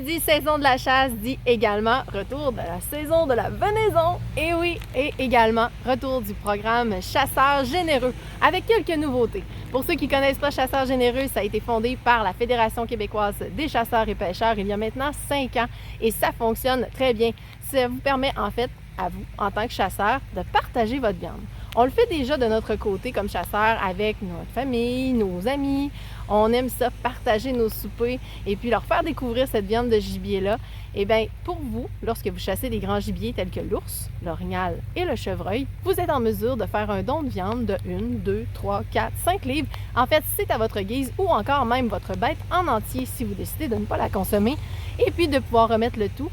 dit saison de la chasse dit également retour de la saison de la venaison. Et oui, et également retour du programme Chasseurs généreux avec quelques nouveautés. Pour ceux qui ne connaissent pas Chasseurs généreux, ça a été fondé par la Fédération québécoise des chasseurs et pêcheurs il y a maintenant 5 ans et ça fonctionne très bien. Ça vous permet en fait à vous, en tant que chasseur, de partager votre viande. On le fait déjà de notre côté comme chasseur avec notre famille, nos amis. On aime ça, partager nos soupers et puis leur faire découvrir cette viande de gibier-là. Et bien, pour vous, lorsque vous chassez des grands gibiers tels que l'ours, l'orignal et le chevreuil, vous êtes en mesure de faire un don de viande de 1, 2, 3, 4, 5 livres. En fait, c'est à votre guise ou encore même votre bête en entier si vous décidez de ne pas la consommer. Et puis de pouvoir remettre le tout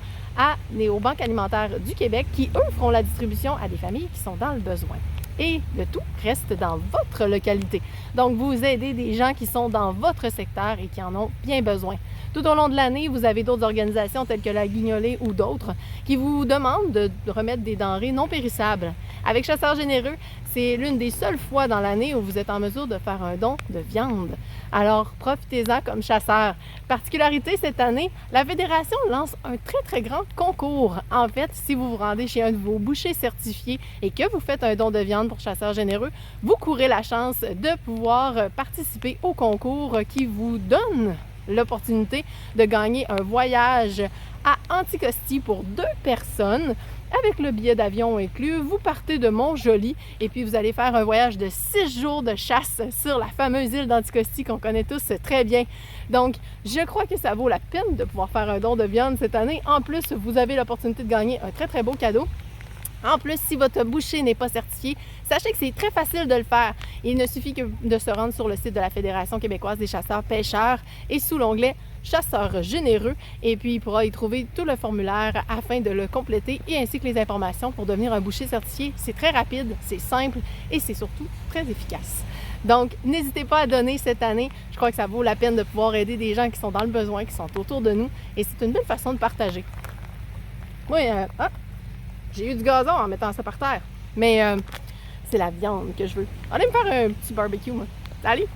aux banques alimentaires du Québec qui, eux, feront la distribution à des familles qui sont dans le besoin. Et le tout reste dans votre localité. Donc, vous aidez des gens qui sont dans votre secteur et qui en ont bien besoin. Tout au long de l'année, vous avez d'autres organisations telles que la Guignolée ou d'autres qui vous demandent de remettre des denrées non périssables. Avec Chasseurs généreux, c'est l'une des seules fois dans l'année où vous êtes en mesure de faire un don de viande. Alors, profitez-en comme chasseur. Particularité cette année, la Fédération lance un très grand concours. En fait, si vous vous rendez chez un de vos bouchers certifiés et que vous faites un don de viande pour Chasseurs généreux, vous courez la chance de pouvoir participer au concours qui vous donne l'opportunité de gagner un voyage à Anticosti pour 2 personnes. Avec le billet d'avion inclus, vous partez de Mont-Joli et puis vous allez faire un voyage de 6 jours de chasse sur la fameuse île d'Anticosti qu'on connaît tous très bien. Donc, je crois que ça vaut la peine de pouvoir faire un don de viande cette année. En plus, vous avez l'opportunité de gagner un très beau cadeau. En plus, si votre boucher n'est pas certifié, sachez que c'est très facile de le faire. Il ne suffit que de se rendre sur le site de la Fédération québécoise des chasseurs-pêcheurs et sous l'onglet Chasseurs généreux, et puis il pourra y trouver tout le formulaire afin de le compléter et ainsi que les informations pour devenir un boucher certifié. C'est très rapide, c'est simple et c'est surtout très efficace. Donc, n'hésitez pas à donner cette année. Je crois que ça vaut la peine de pouvoir aider des gens qui sont dans le besoin, qui sont autour de nous et c'est une belle façon de partager. Oui, j'ai eu du gazon en mettant ça par terre, mais c'est la viande que je veux. Allez me faire un petit barbecue, moi. Salut!